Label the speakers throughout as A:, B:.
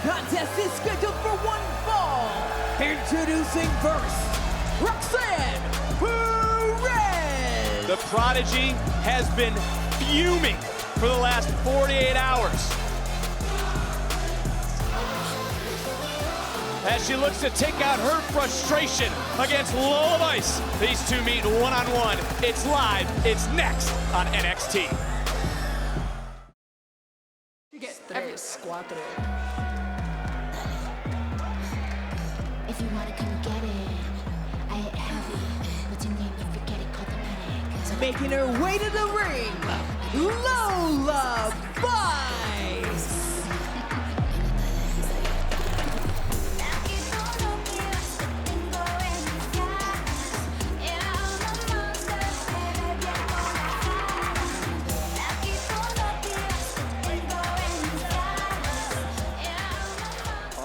A: contest is scheduled for one fall. Introducing first, Roxanne Perez.
B: The Prodigy has been fuming for the last 48 hours. As she looks to take out her frustration against Lola Vice. These two meet one-on-one. It's live, it's next on NXT.
C: If you wanna come get it, I hit heavy. What's your name? You forget it, called the medic.
A: Making her way to the ring, Lola Vice.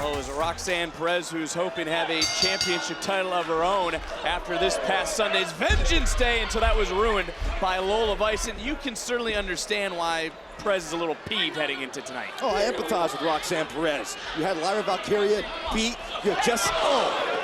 B: Oh, is Roxanne Perez, who's hoping to have a championship title of her own after this past Sunday's Vengeance Day, until that was ruined by Lola Vice. And you can certainly understand why Perez is a little peeved heading into tonight.
D: Oh, I empathize with Roxanne Perez. You had Lyra Valkyria beat, you just,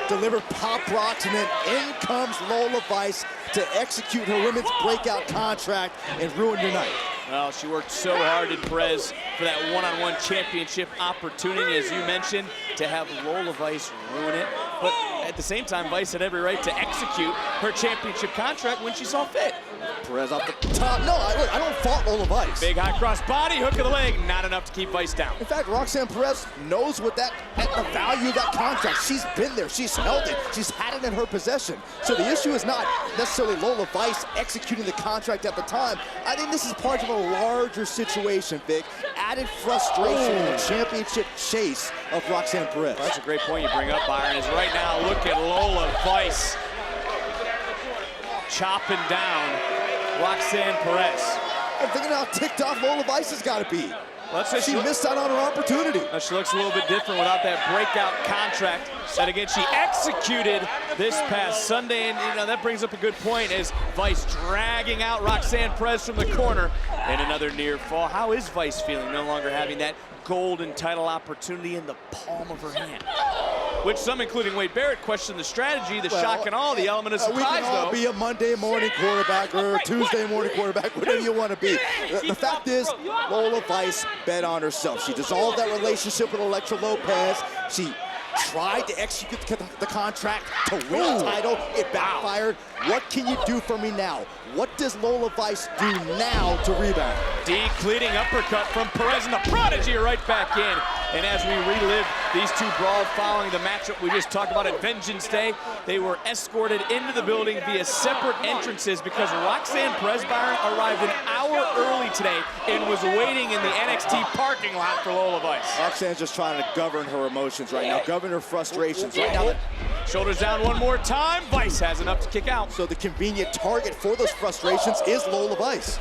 D: delivered pop rocks, and then in comes Lola Vice to execute her women's breakout contract and ruin your night.
B: Well, she worked so hard, did Perez, for that one-on-one championship opportunity, as you mentioned, to have Lola Vice ruin it. But at the same time, Vice had every right to execute her championship contract when she saw fit.
D: Perez off the top. No, I don't fault Lola Vice.
B: Big high cross body, hook of the leg, not enough to keep Vice down.
D: In fact, Roxanne Perez knows what the value of that contract. She's been there, she's held it, she's had it in her possession. So the issue is not necessarily Lola Vice executing the contract at the time. I think this is part of a larger situation, Vic. Added frustration in the championship chase of Roxanne Perez.
B: Well, that's a great point you bring up, Byron, is right now, look at Lola Vice chopping down Roxanne Perez.
D: I'm thinking how ticked off Lola Vice has got to be. She missed out on her opportunity.
B: She looks a little bit different without that breakout contract that, again, she executed this past Sunday. And, that brings up a good point, as Vice dragging out Roxanne Perez from the corner. And another near fall. How is Vice feeling, no longer having that golden title opportunity in the palm of her hand? Which some, including Wade Barrett, question the strategy, the shock and all, the element of surprise,
D: we can all
B: though.
D: be a Monday morning quarterback or a Tuesday morning quarterback, whatever you want to be. The fact is, Lola Vice bet on herself. She dissolved that relationship with Elektra Lopez. She tried to execute the contract to win the title. It backfired. What can you do for me now? What does Lola Vice do now to rebound?
B: Decleating uppercut from Perez, and the Prodigy right back in. And as we relive these two brawls following the matchup we just talked about at Vengeance Day, they were escorted into the building via separate entrances because Roxanne Perez, Byron, arrived an hour early today and was waiting in the NXT parking lot for Lola Vice.
D: Roxanne's just trying to govern her emotions right now, govern her frustrations right now.
B: Shoulders down one more time. Vice has enough to kick out.
D: So the convenient target for those frustrations is Lola Vice.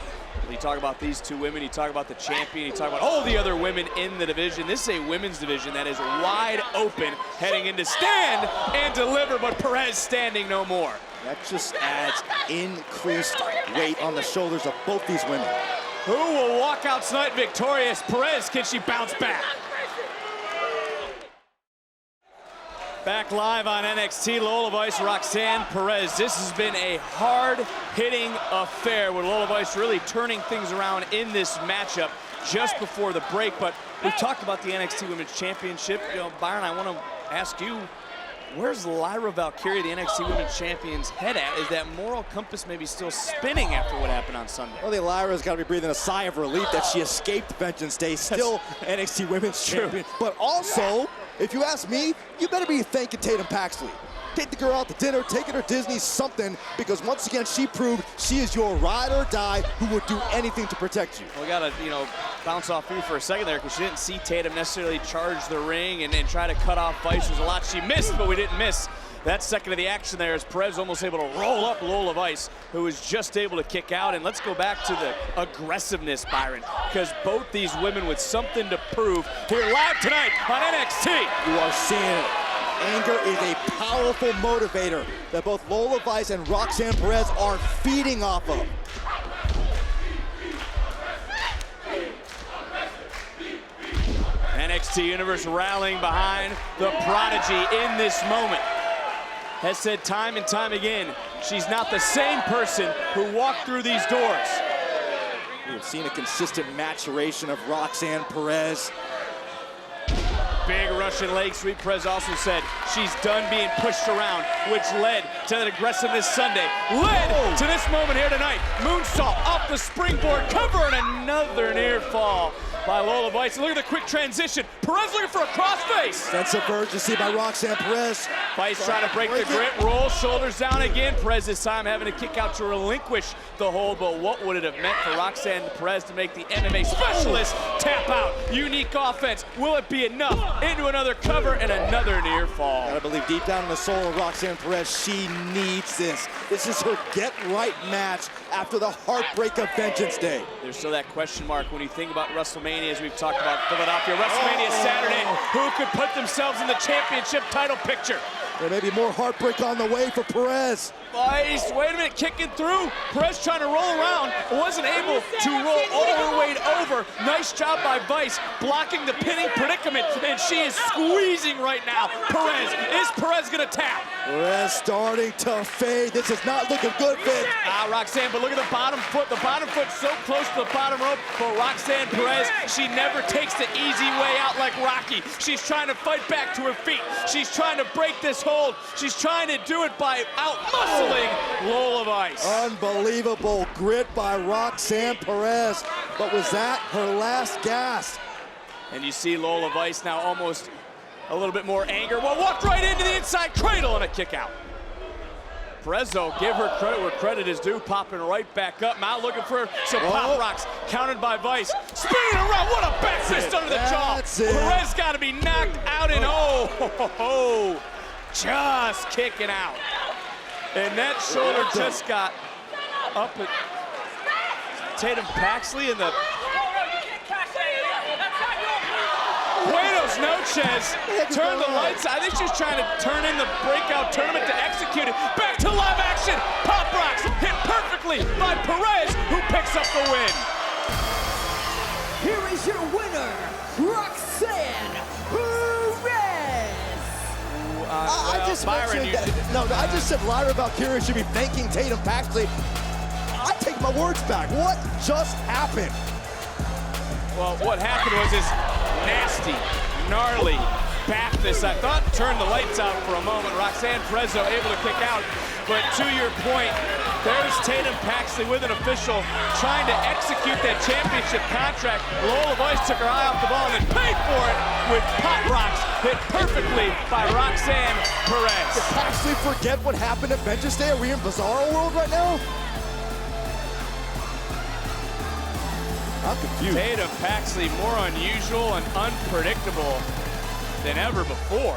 B: You talk about these two women, you talk about the champion, you talk about all the other women in the division. This is a women's division that is wide open, heading into stand and deliver, but Perez standing no more.
D: That just adds increased weight on the shoulders of both these women.
B: Who will walk out tonight victorious? Perez, can she bounce back? Back live on NXT, Lola Vice, Roxanne Perez. This has been a hard-hitting affair with Lola Vice really turning things around in this matchup just before the break. But we've talked about the NXT Women's Championship. Byron, I want to ask you, where's Lyra Valkyria, the NXT Women's Champion's head at? Is that moral compass maybe still spinning after what happened on Sunday?
D: Well, Lyra's got to be breathing a sigh of relief that she escaped Vengeance Day, still NXT Women's Champion. But also, if you ask me, you better be thanking Tatum Paxley. Take the girl out to dinner, take her to Disney, something, because once again, she proved she is your ride or die who would do anything to protect you.
B: Well, we got to, bounce off you for a second there, because she didn't see Tatum necessarily charge the ring and try to cut off Vice. There's a lot she missed, but we didn't miss that second of the action there, as Perez almost able to roll up Lola Vice, who was just able to kick out. And let's go back to the aggressiveness, Byron, because both these women with something to prove here live tonight on NXT.
D: You are seeing it. Anger is a powerful motivator that both Lola Vice and Roxanne Perez are feeding off of.
B: NXT Universe rallying behind the prodigy in this moment. Has said time and time again, she's not the same person who walked through these doors.
D: We have seen a consistent maturation of Roxanne Perez.
B: Big Russian leg sweep. Perez also said she's done being pushed around, which led to that aggressiveness Sunday. Led to this moment here tonight. Moonsault off the springboard, cover, and another near fall by Lola Vice. Look at the quick transition. Perez looking for a crossface.
D: Sense of urgency by Roxanne Perez.
B: Vice trying to break the grip, roll, shoulders down again. Perez this time having to kick out to relinquish the hold, but what would it have meant for Roxanne Perez to make the MMA specialist tap out? Unique offense. Will it be enough? Into another cover and another near fall.
D: Gotta believe deep down in the soul of Roxanne Perez, she needs this. This is her get-right match after the heartbreak of Vengeance Day.
B: There's still that question mark when you think about WrestleMania, as we've talked about Philadelphia. WrestleMania Saturday, who could put themselves in the championship title picture?
D: There may be more heartbreak on the way for Perez.
B: Vice, wait a minute, kicking through. Perez trying to roll around, wasn't able to roll all her weight over. Nice job by Vice, blocking the pinning predicament, and she is squeezing right now. Perez, is Perez gonna tap?
D: Perez starting to fade. This is not looking good, Vince.
B: Roxanne, but look at the bottom foot. The bottom foot so close to the bottom rope, but Roxanne Perez, she never takes the easy way out like Rocky. She's trying to fight back to her feet. She's trying to break this hold. She's trying to do it by out-muscling Lola Vice.
D: Unbelievable grit by Roxanne Perez. But was that her last gasp?
B: And you see Lola Vice now almost a little bit more anger. Well, walked right into the inside cradle and a kick out. Perez, though, give her credit where credit is due, popping right back up. Now looking for some pop rocks, countered by Vice. Spinning around, what a back fist under the jaw. Perez got to be knocked out and just kicking out. And that shoulder just got up at Tatum Paxley in the Buenos Noches. Turn the lights. I think she's trying to turn in the breakout tournament to execute it. Back to live action. Pop rocks hit perfectly by Perez, who picks up the win.
A: Here is your winner, Roxanne Perez.
D: I just mentioned that. I just said Lyra Valkyria should be thanking Tatum Paxley. I take my words back. What just happened?
B: Well, what happened was this nasty, gnarly back fist. I thought turned the lights out for a moment. Roxanne Perez able to kick out. But to your point, there's Tatum Paxley with an official trying to execute that championship contract. Lola Vice took her eye off the ball and then paid for it with pop rocks hit perfectly by Roxanne Perez.
D: Did Paxley forget what happened at Vengeance Day? Are we in Bizarro World right now? I'm confused.
B: Tatum Paxley more unusual and unpredictable than ever before.